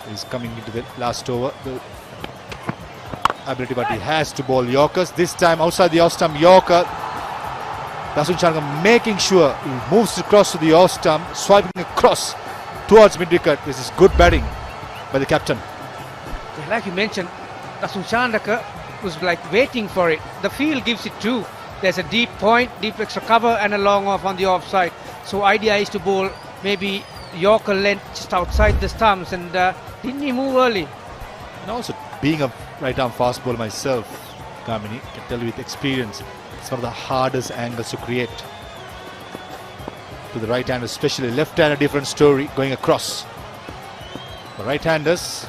He's coming into the last over. The ability, but he has to bowl Yorkers. This time outside the off stump, Yorker. DASUN SHANAKA making sure he moves across to the off stump, swiping across towards mid-wicket. This is good batting by the captain. Like you mentioned, DASUN SHANAKA was like waiting for it. The field gives it too. There's a deep point, deep extra cover and a long off on the offside. So idea is to bowl maybe Yorker length just outside the stumps, and didn't he move early? And also being a right arm fast bowler myself, Kamini, can tell you with experience, it's one of the hardest angles to create. To the right hand, especially left hand, a different story going across. The right handers,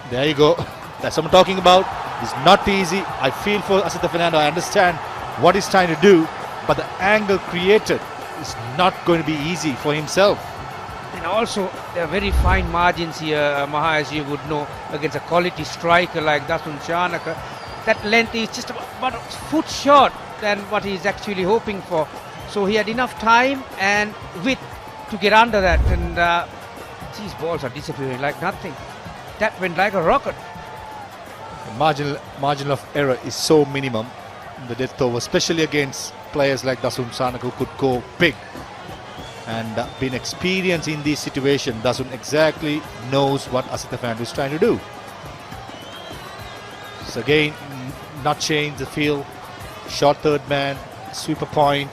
there you go. That's what I'm talking about. It's not easy. I feel for Asita Fernando. I understand what he's trying to do, but the angle created is not going to be easy for himself. And also, there are very fine margins here, Maha, as you would know, against a quality striker like DASUN SHANAKA. That length is just about a foot short than what he's actually hoping for. So he had enough time and width to get under that. And these balls are disappearing like nothing. That went like a rocket. The margin of error is so minimum in the death over, especially against players like DASUN SHANAKA who could go big. And being experienced in this situation, DASUN exactly knows what Asita Fernando is trying to do. So again, not change the field, short third man, sweeper point,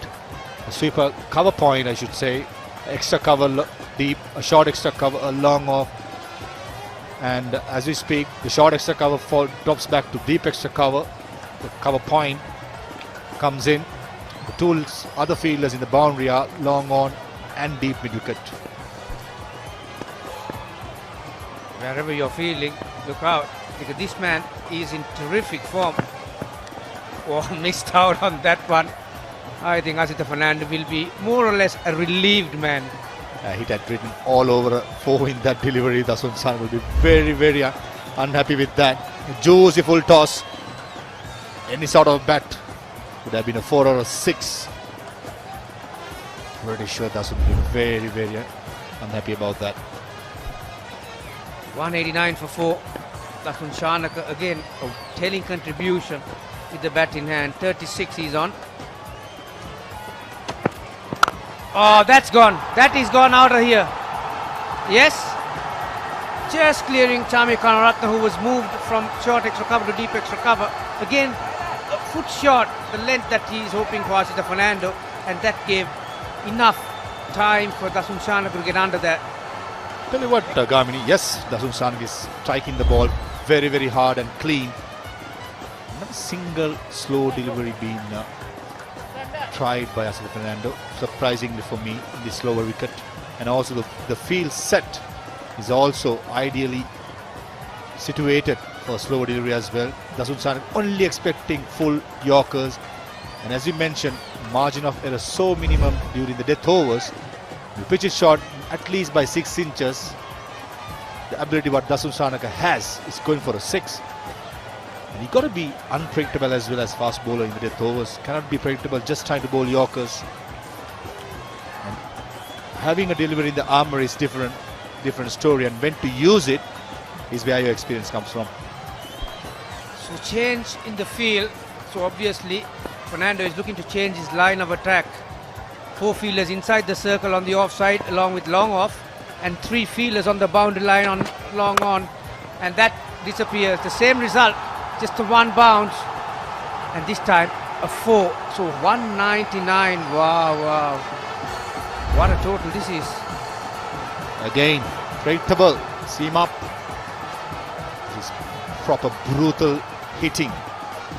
a sweeper cover point I should say, extra cover deep, a short extra cover, a long off. And as we speak, the short extra cover drops back to deep extra cover. The cover point comes in. The two other fielders in the boundary are long on and deep mid wicket. Wherever you're fielding, look out, because this man is in terrific form. Oh, missed out on that one. I think Asita Fernando will be more or less a relieved man. It had written all over for in that delivery. DASUN SHANAKA will be very, very unhappy with that. A juicy full toss. Any sort of bat would have been a 4 or a 6. Pretty sure DASUN will be very, very unhappy about that. 189 for 4. DASUN SHANAKA again, a telling contribution with the bat in hand. 36 he's on. Oh, that's gone. That is gone out of here. Yes. Just clearing Chami Kanaratna, who was moved from short extra cover to deep extra cover. Again, a foot short, the length that he is hoping for Asita Fernando, and that gave enough time for DASUN SHANAKA to get under that. Tell you what, Gamini, yes, DASUN SHANAKA is striking the ball very, very hard and clean. Not a single slow delivery being tried by Asita Fernando, surprisingly for me, in this lower wicket. And also the field set is also ideally situated for slower delivery as well. DASUN SHANAKA only expecting full Yorkers, and as we mentioned, margin of error so minimum during the death overs. The pitch is short at least by 6 inches. The ability what DASUN SHANAKA has is going for a 6. And you got to be unpredictable as well as fast bowler in the death overs. Cannot be predictable, just trying to bowl Yorkers. And having a delivery in the armour is different story, and when to use it is where your experience comes from. So change in the field. So obviously Fernando is looking to change his line of attack. 4 fielders inside the circle on the offside along with long off, and 3 fielders on the boundary line on long on, and that disappears. The same result, just a 1 bounce, and this time a 4. So 199. Wow. What a total this is. Again, predictable, seam up. This is proper brutal hitting.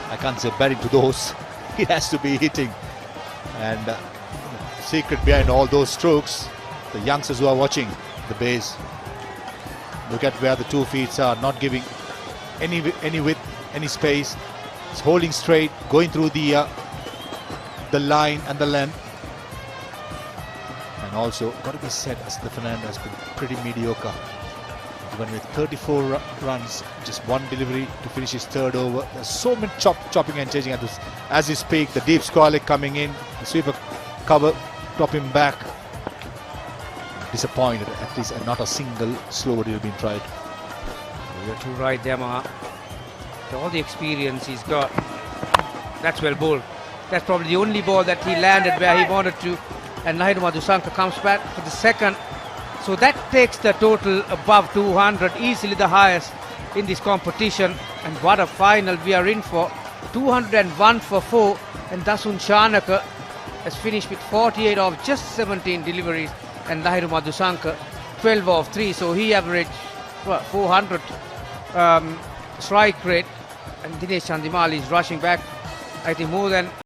I can't say batting to those. It has to be hitting. And the secret behind all those strokes, the youngsters who are watching the base, look at where the 2 feet are, not giving any width, any space. It's holding straight, going through the line and the length. And also, got to be said, Asita Fernando has been pretty mediocre. Even with 34 runs, just 1 delivery to finish his 3rd over. There's so many chopping and changing at this. As we speak, the deep square leg coming in, the sweeper cover, drop him back. disappointed. At least not a single slow delivery been tried. You're too right there, Maha. All the experience he's got. That's well bowled. That's probably the only ball that he landed where he wanted to. And Naidu Madhusanka comes back for the second. So that takes the total above 200, easily the highest in this competition. And what a final we are in for. 201 for 4. And DASUN SHANAKA has finished with 48 of just 17 deliveries. And Naidu Madhusanka 12 of 3. So he averaged 400 strike rate. And Dinesh Chandimal is rushing back, I think, more than